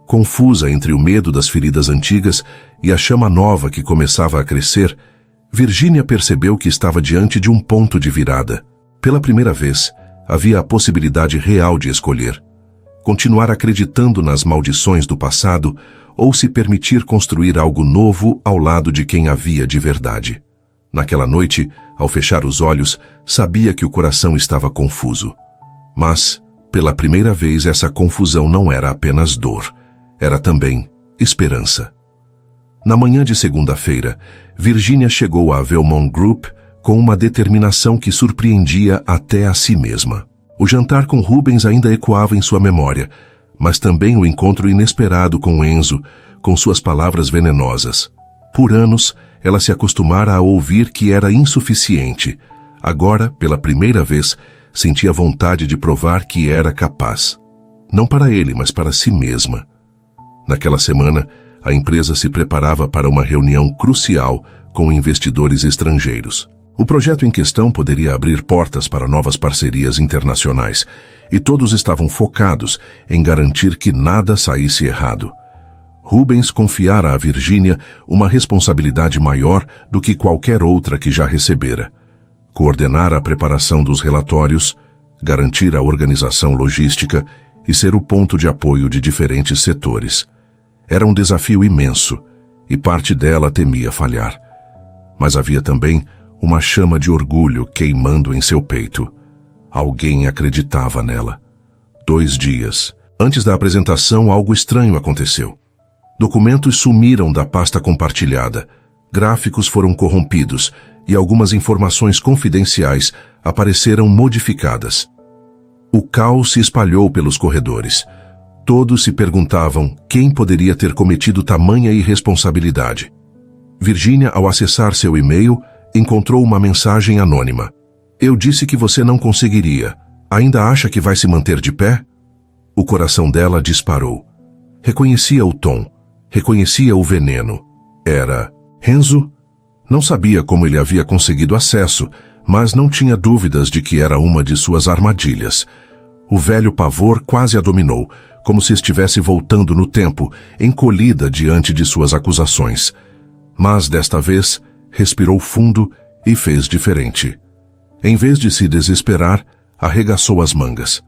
Confusa entre o medo das feridas antigas e a chama nova que começava a crescer, Virgínia percebeu que estava diante de um ponto de virada. Pela primeira vez, havia a possibilidade real de escolher. Continuar acreditando nas maldições do passado ou se permitir construir algo novo ao lado de quem havia de verdade. Naquela noite, ao fechar os olhos, sabia que o coração estava confuso. Mas, pela primeira vez, essa confusão não era apenas dor. era também esperança. Na manhã de segunda-feira, Virginia chegou à Velmont Group com uma determinação que surpreendia até a si mesma. O jantar com Rubens ainda ecoava em sua memória, mas também o encontro inesperado com Enzo, com suas palavras venenosas. Por anos, ela se acostumara a ouvir que era insuficiente. Agora, pela primeira vez, sentia vontade de provar que era capaz. Não para ele, mas para si mesma. Naquela semana, a empresa se preparava para uma reunião crucial com investidores estrangeiros. O projeto em questão poderia abrir portas para novas parcerias internacionais, e todos estavam focados em garantir que nada saísse errado. Rubens confiara a Virginia uma responsabilidade maior do que qualquer outra que já recebera. Coordenar a preparação dos relatórios, garantir a organização logística e ser o ponto de apoio de diferentes setores. Era um desafio imenso, e parte dela temia falhar. Mas havia também uma chama de orgulho queimando em seu peito. Alguém acreditava nela. 2 dias antes da apresentação, algo estranho aconteceu. Documentos sumiram da pasta compartilhada, gráficos foram corrompidos e algumas informações confidenciais apareceram modificadas. O caos se espalhou pelos corredores. Todos se perguntavam quem poderia ter cometido tamanha irresponsabilidade. Virginia, ao acessar seu e-mail, encontrou uma mensagem anônima. Eu disse que você não conseguiria. Ainda acha que vai se manter de pé? O coração dela disparou. Reconhecia o tom. Reconhecia o veneno. Era Enzo? Não sabia como ele havia conseguido acesso, mas não tinha dúvidas de que era uma de suas armadilhas. O velho pavor quase a dominou, como se estivesse voltando no tempo, encolhida diante de suas acusações. Mas, desta vez, respirou fundo e fez diferente. Em vez de se desesperar, arregaçou as mangas.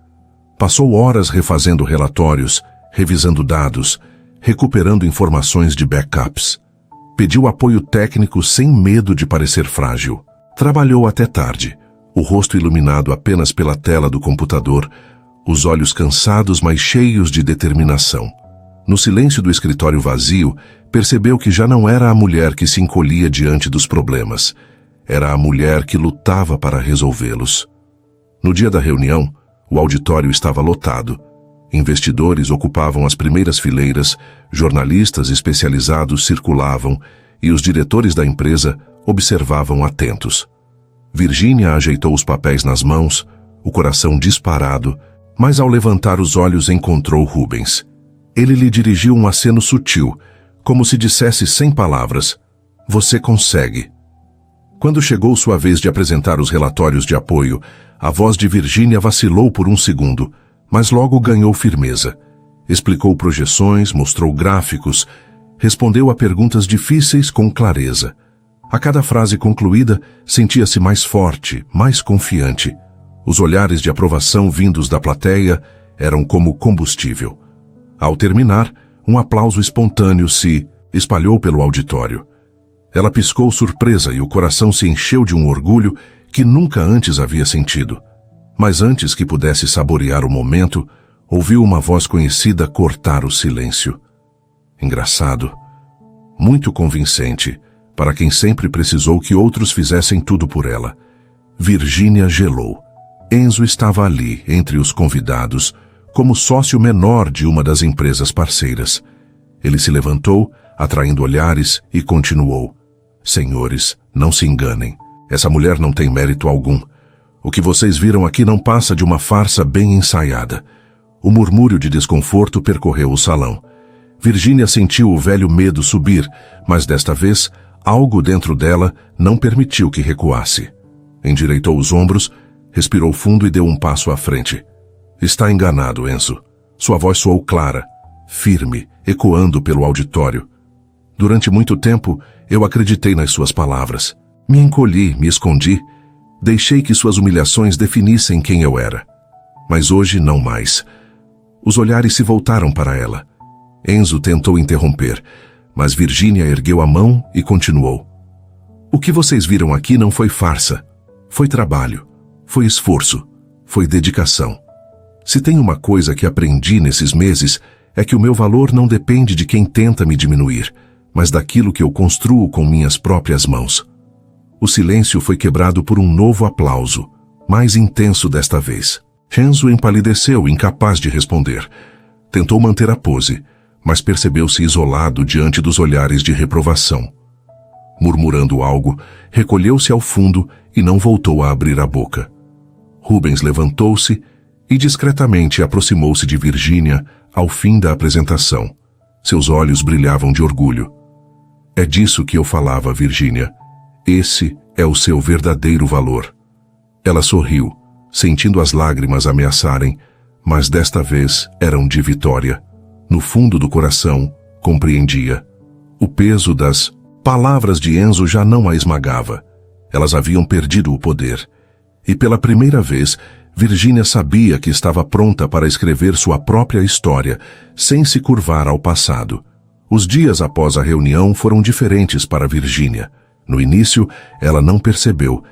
Passou horas refazendo relatórios, revisando dados, recuperando informações de backups. Pediu apoio técnico sem medo de parecer frágil. Trabalhou até tarde, o rosto iluminado apenas pela tela do computador, os olhos cansados, mas cheios de determinação. No silêncio do escritório vazio, percebeu que já não era a mulher que se encolhia diante dos problemas. Era a mulher que lutava para resolvê-los. No dia da reunião, o auditório estava lotado. Investidores ocupavam as primeiras fileiras, jornalistas especializados circulavam e os diretores da empresa observavam atentos. Virginia ajeitou os papéis nas mãos, o coração disparado, mas ao levantar os olhos encontrou Rubens. Ele lhe dirigiu um aceno sutil, como se dissesse sem palavras: "Você consegue." Quando chegou sua vez de apresentar os relatórios de apoio, a voz de Virginia vacilou por um segundo, mas logo ganhou firmeza. Explicou projeções, mostrou gráficos, respondeu a perguntas difíceis com clareza. A cada frase concluída, sentia-se mais forte, mais confiante. Os olhares de aprovação vindos da plateia eram como combustível. Ao terminar, um aplauso espontâneo se espalhou pelo auditório. Ela piscou surpresa e o coração se encheu de um orgulho que nunca antes havia sentido. Mas antes que pudesse saborear o momento, ouviu uma voz conhecida cortar o silêncio. Engraçado, muito convincente, para quem sempre precisou que outros fizessem tudo por ela. Virginia gelou. Enzo estava ali, entre os convidados, como sócio menor de uma das empresas parceiras. Ele se levantou, atraindo olhares, e continuou: "Senhores, não se enganem. Essa mulher não tem mérito algum. O que vocês viram aqui não passa de uma farsa bem ensaiada." O murmúrio de desconforto percorreu o salão. Virginia sentiu o velho medo subir, mas desta vez, algo dentro dela não permitiu que recuasse. Endireitou os ombros, respirou fundo e deu um passo à frente. "Está enganado, Enzo." Sua voz soou clara, firme, ecoando pelo auditório. "Durante muito tempo, eu acreditei nas suas palavras. Me encolhi, me escondi. Deixei que suas humilhações definissem quem eu era. Mas hoje não mais." Os olhares se voltaram para ela. Enzo tentou interromper, mas Virginia ergueu a mão e continuou: "O que vocês viram aqui não foi farsa. Foi trabalho, foi esforço, foi dedicação. Se tem uma coisa que aprendi nesses meses, é que o meu valor não depende de quem tenta me diminuir, mas daquilo que eu construo com minhas próprias mãos. O silêncio foi quebrado por um novo aplauso, mais intenso desta vez. Enzo empalideceu, incapaz de responder. Tentou manter a pose, mas percebeu-se isolado diante dos olhares de reprovação. Murmurando algo, recolheu-se ao fundo e não voltou a abrir a boca. Rubens levantou-se e discretamente aproximou-se de Virgínia ao fim da apresentação. Seus olhos brilhavam de orgulho. É disso que eu falava, Virgínia. Esse é o seu verdadeiro valor. Ela sorriu, sentindo as lágrimas ameaçarem, mas desta vez eram de vitória. No fundo do coração, compreendia. O peso das palavras de Enzo já não a esmagava. Elas haviam perdido o poder. E pela primeira vez, Virgínia sabia que estava pronta para escrever sua própria história, sem se curvar ao passado. Os dias após a reunião foram diferentes para Virgínia. No início, ela não percebeu,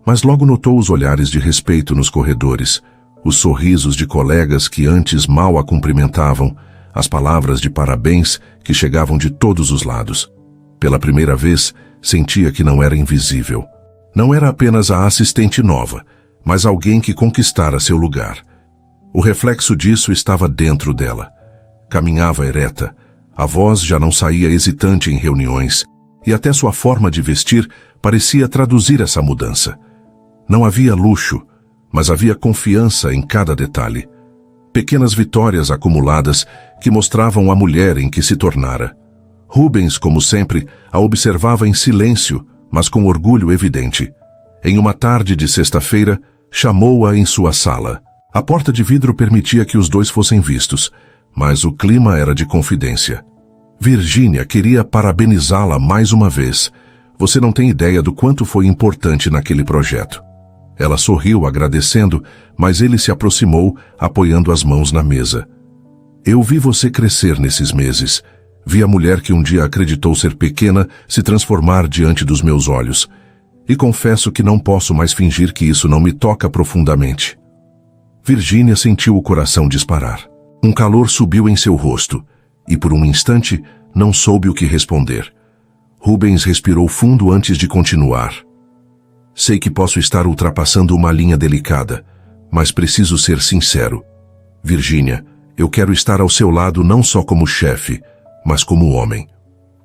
mas logo notou os olhares de respeito nos corredores, os sorrisos de colegas que antes mal a cumprimentavam, as palavras de parabéns que chegavam de todos os lados. Pela primeira vez, sentia que não era invisível. Não era apenas a assistente nova, mas alguém que conquistara seu lugar. O reflexo disso estava dentro dela. Caminhava ereta, a voz já não saía hesitante em reuniões, e até sua forma de vestir parecia traduzir essa mudança. Não havia luxo, mas havia confiança em cada detalhe. Pequenas vitórias acumuladas que mostravam a mulher em que se tornara. Rubens, como sempre, a observava em silêncio, mas com orgulho evidente. Em uma tarde de sexta-feira, chamou-a em sua sala. A porta de vidro permitia que os dois fossem vistos, mas o clima era de confidência. Virgínia queria parabenizá-la mais uma vez. Você não tem ideia do quanto foi importante naquele projeto. Ela sorriu agradecendo, mas ele se aproximou, apoiando as mãos na mesa. Eu vi você crescer nesses meses. Vi a mulher que um dia acreditou ser pequena se transformar diante dos meus olhos. E confesso que não posso mais fingir que isso não me toca profundamente. Virgínia sentiu o coração disparar. Um calor subiu em seu rosto, e por um instante não soube o que responder. Rubens respirou fundo antes de continuar. Sei que posso estar ultrapassando uma linha delicada, mas preciso ser sincero. Virgínia, eu quero estar ao seu lado não só como chefe, mas como homem.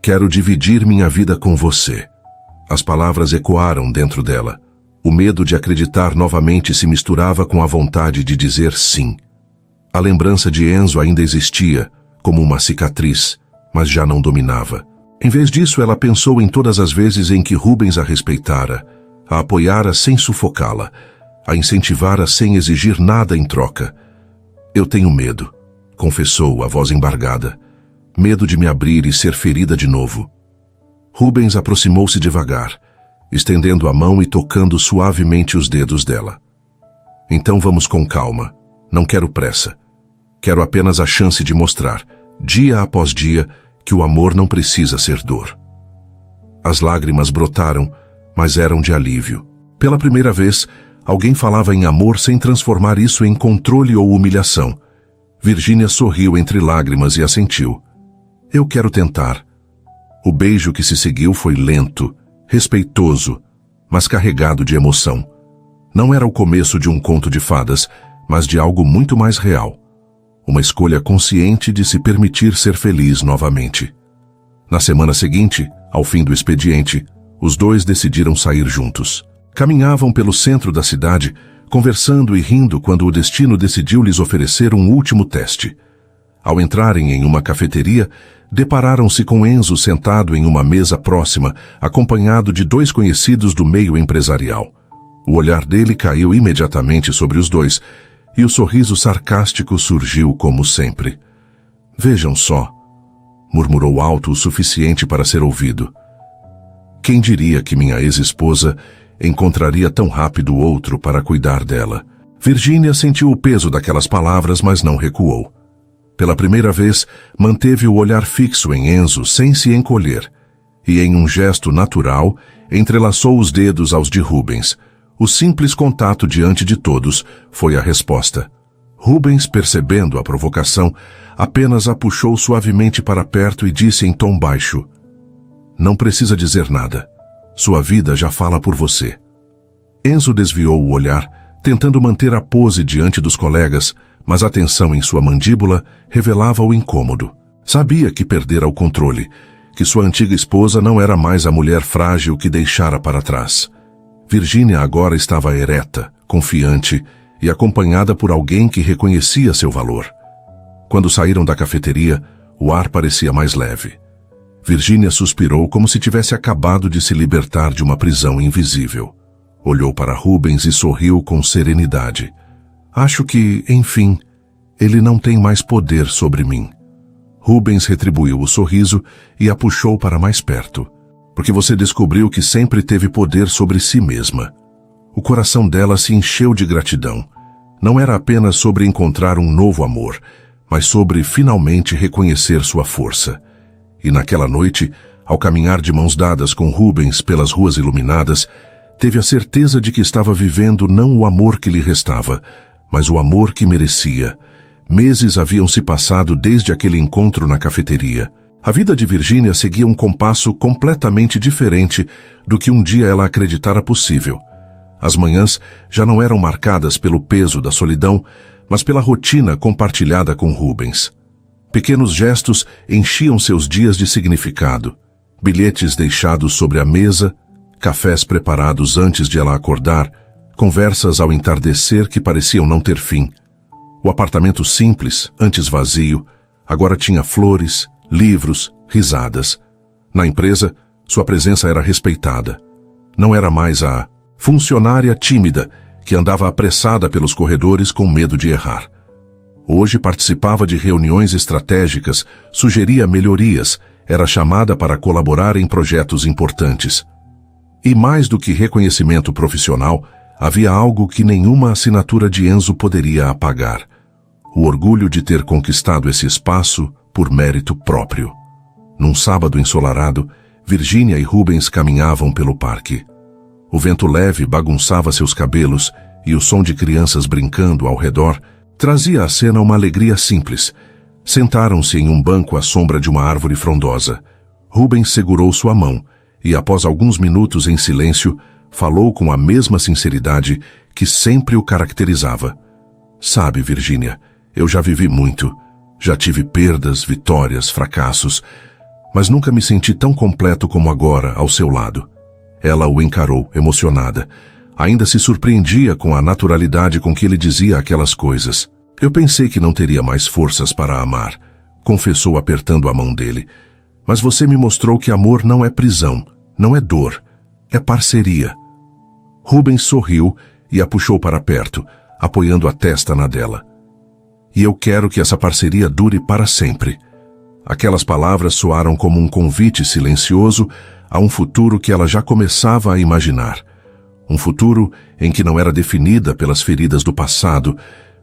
Quero dividir minha vida com você. As palavras ecoaram dentro dela. O medo de acreditar novamente se misturava com a vontade de dizer sim. A lembrança de Enzo ainda existia, como uma cicatriz, mas já não dominava. Em vez disso, ela pensou em todas as vezes em que Rubens a respeitara, a apoiara sem sufocá-la, a incentivara sem exigir nada em troca. Eu tenho medo, confessou, a voz embargada. Medo de me abrir e ser ferida de novo. Rubens aproximou-se devagar, estendendo a mão e tocando suavemente os dedos dela. Então vamos com calma. Não quero pressa. Quero apenas a chance de mostrar, dia após dia, que o amor não precisa ser dor. As lágrimas brotaram, mas eram de alívio. Pela primeira vez, alguém falava em amor sem transformar isso em controle ou humilhação. Virgínia sorriu entre lágrimas e assentiu. Eu quero tentar. O beijo que se seguiu foi lento, respeitoso, mas carregado de emoção. Não era o começo de um conto de fadas, mas de algo muito mais real. Uma escolha consciente de se permitir ser feliz novamente. Na semana seguinte, ao fim do expediente, os dois decidiram sair juntos. Caminhavam pelo centro da cidade, conversando e rindo quando o destino decidiu lhes oferecer um último teste. Ao entrarem em uma cafeteria, depararam-se com Enzo sentado em uma mesa próxima, acompanhado de dois conhecidos do meio empresarial. O olhar dele caiu imediatamente sobre os dois, e o sorriso sarcástico surgiu como sempre. Vejam só, murmurou alto o suficiente para ser ouvido. Quem diria que minha ex-esposa encontraria tão rápido outro para cuidar dela? Virgínia sentiu o peso daquelas palavras, mas não recuou. Pela primeira vez, manteve o olhar fixo em Enzo sem se encolher, e em um gesto natural, entrelaçou os dedos aos de Rubens. O simples contato diante de todos foi a resposta. Rubens, percebendo a provocação, apenas a puxou suavemente para perto e disse em tom baixo: "Não precisa dizer nada. Sua vida já fala por você." Enzo desviou o olhar, tentando manter a pose diante dos colegas, mas a tensão em sua mandíbula revelava o incômodo. Sabia que perdera o controle, que sua antiga esposa não era mais a mulher frágil que deixara para trás. Virgínia agora estava ereta, confiante e acompanhada por alguém que reconhecia seu valor. Quando saíram da cafeteria, o ar parecia mais leve. Virgínia suspirou como se tivesse acabado de se libertar de uma prisão invisível. Olhou para Rubens e sorriu com serenidade. "Acho que, enfim, ele não tem mais poder sobre mim." Rubens retribuiu o sorriso e a puxou para mais perto. "Porque você descobriu que sempre teve poder sobre si mesma." O coração dela se encheu de gratidão. Não era apenas sobre encontrar um novo amor, mas sobre finalmente reconhecer sua força. E naquela noite, ao caminhar de mãos dadas com Rubens pelas ruas iluminadas, teve a certeza de que estava vivendo não o amor que lhe restava, mas o amor que merecia. Meses haviam se passado desde aquele encontro na cafeteria. A vida de Virgínia seguia um compasso completamente diferente do que um dia ela acreditara possível. As manhãs já não eram marcadas pelo peso da solidão, mas pela rotina compartilhada com Rubens. Pequenos gestos enchiam seus dias de significado. Bilhetes deixados sobre a mesa, cafés preparados antes de ela acordar, conversas ao entardecer que pareciam não ter fim. O apartamento simples, antes vazio, agora tinha flores, livros, risadas. Na empresa, sua presença era respeitada. Não era mais a funcionária tímida que andava apressada pelos corredores com medo de errar. Hoje participava de reuniões estratégicas, sugeria melhorias, era chamada para colaborar em projetos importantes. E mais do que reconhecimento profissional, havia algo que nenhuma assinatura de Enzo poderia apagar: o orgulho de ter conquistado esse espaço por mérito próprio. Num sábado ensolarado, Virgínia e Rubens caminhavam pelo parque. O vento leve bagunçava seus cabelos e o som de crianças brincando ao redor trazia à cena uma alegria simples. Sentaram-se em um banco à sombra de uma árvore frondosa. Rubens segurou sua mão e, após alguns minutos em silêncio, falou com a mesma sinceridade que sempre o caracterizava. "Sabe, Virgínia, eu já vivi muito. Já tive perdas, vitórias, fracassos, mas nunca me senti tão completo como agora, ao seu lado." Ela o encarou, emocionada. Ainda se surpreendia com a naturalidade com que ele dizia aquelas coisas. "Eu pensei que não teria mais forças para amar", confessou apertando a mão dele. "Mas você me mostrou que amor não é prisão, não é dor, é parceria." Rubens sorriu e a puxou para perto, apoiando a testa na dela. "E eu quero que essa parceria dure para sempre." Aquelas palavras soaram como um convite silencioso a um futuro que ela já começava a imaginar. Um futuro em que não era definida pelas feridas do passado,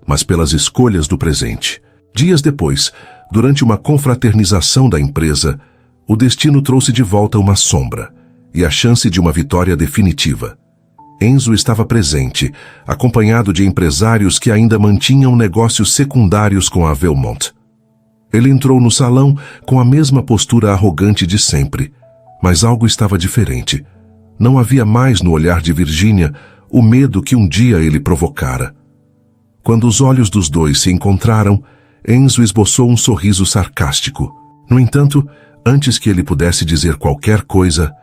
mas pelas escolhas do presente. Dias depois, durante uma confraternização da empresa, o destino trouxe de volta uma sombra e a chance de uma vitória definitiva. Enzo estava presente, acompanhado de empresários que ainda mantinham negócios secundários com a Velmont. Ele entrou no salão com a mesma postura arrogante de sempre, mas algo estava diferente. Não havia mais no olhar de Virgínia o medo que um dia ele provocara. Quando os olhos dos dois se encontraram, Enzo esboçou um sorriso sarcástico. No entanto, antes que ele pudesse dizer qualquer coisa,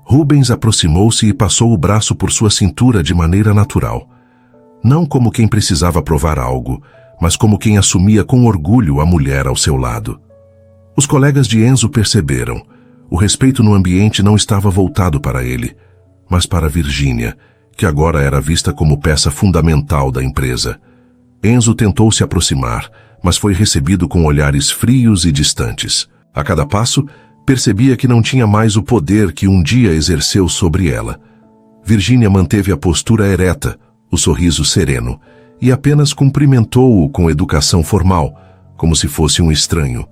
Rubens aproximou-se e passou o braço por sua cintura de maneira natural. Não como quem precisava provar algo, mas como quem assumia com orgulho a mulher ao seu lado. Os colegas de Enzo perceberam. O respeito no ambiente não estava voltado para ele, mas para Virgínia, que agora era vista como peça fundamental da empresa. Enzo tentou se aproximar, mas foi recebido com olhares frios e distantes. A cada passo, percebia que não tinha mais o poder que um dia exerceu sobre ela. Virgínia manteve a postura ereta, o sorriso sereno, e apenas cumprimentou-o com educação formal, como se fosse um estranho.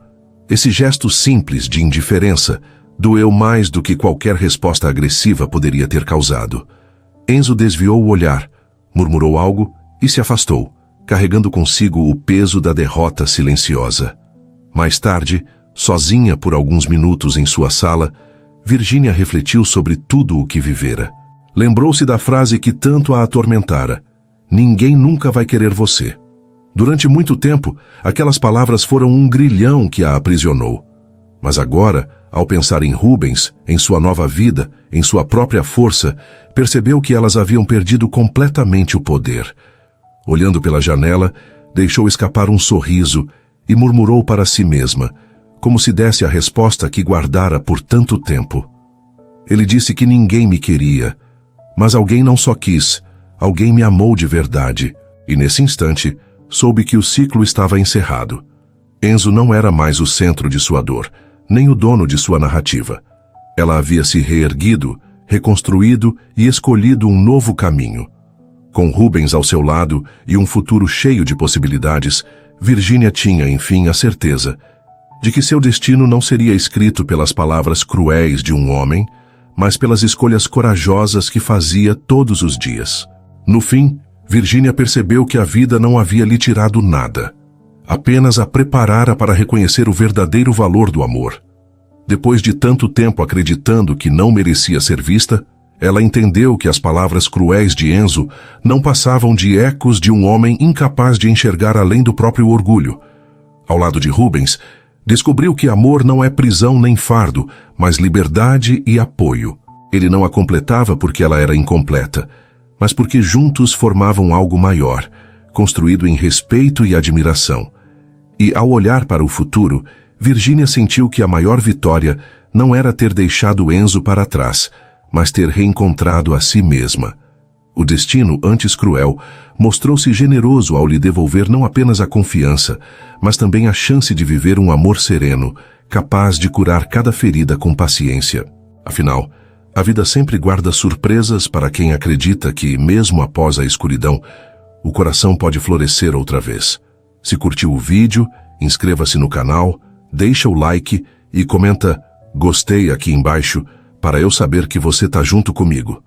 Esse gesto simples de indiferença doeu mais do que qualquer resposta agressiva poderia ter causado. Enzo desviou o olhar, murmurou algo e se afastou, carregando consigo o peso da derrota silenciosa. Mais tarde, sozinha por alguns minutos em sua sala, Virginia refletiu sobre tudo o que vivera. Lembrou-se da frase que tanto a atormentara: "Ninguém nunca vai querer você." Durante muito tempo, aquelas palavras foram um grilhão que a aprisionou. Mas agora, ao pensar em Rubens, em sua nova vida, em sua própria força, percebeu que elas haviam perdido completamente o poder. Olhando pela janela, deixou escapar um sorriso e murmurou para si mesma, como se desse a resposta que guardara por tanto tempo. Ele disse que ninguém me queria, mas alguém não só quis, alguém me amou de verdade, e nesse instante, soube que o ciclo estava encerrado. Enzo não era mais o centro de sua dor, nem o dono de sua narrativa. Ela havia se reerguido, reconstruído e escolhido um novo caminho. Com Rubens ao seu lado e um futuro cheio de possibilidades, Virginia tinha, enfim, a certeza de que seu destino não seria escrito pelas palavras cruéis de um homem, mas pelas escolhas corajosas que fazia todos os dias. No fim, Virginia percebeu que a vida não havia lhe tirado nada, apenas a preparara para reconhecer o verdadeiro valor do amor. Depois de tanto tempo acreditando que não merecia ser vista, ela entendeu que as palavras cruéis de Enzo não passavam de ecos de um homem incapaz de enxergar além do próprio orgulho. Ao lado de Rubens, descobriu que amor não é prisão nem fardo, mas liberdade e apoio. Ele não a completava porque ela era incompleta, mas porque juntos formavam algo maior, construído em respeito e admiração. E, ao olhar para o futuro, Virginia sentiu que a maior vitória não era ter deixado Enzo para trás, mas ter reencontrado a si mesma. O destino, antes cruel, mostrou-se generoso ao lhe devolver não apenas a confiança, mas também a chance de viver um amor sereno, capaz de curar cada ferida com paciência. Afinal, a vida sempre guarda surpresas para quem acredita que, mesmo após a escuridão, o coração pode florescer outra vez. Se curtiu o vídeo, inscreva-se no canal, deixa o like e comenta "Gostei" aqui embaixo para eu saber que você está junto comigo.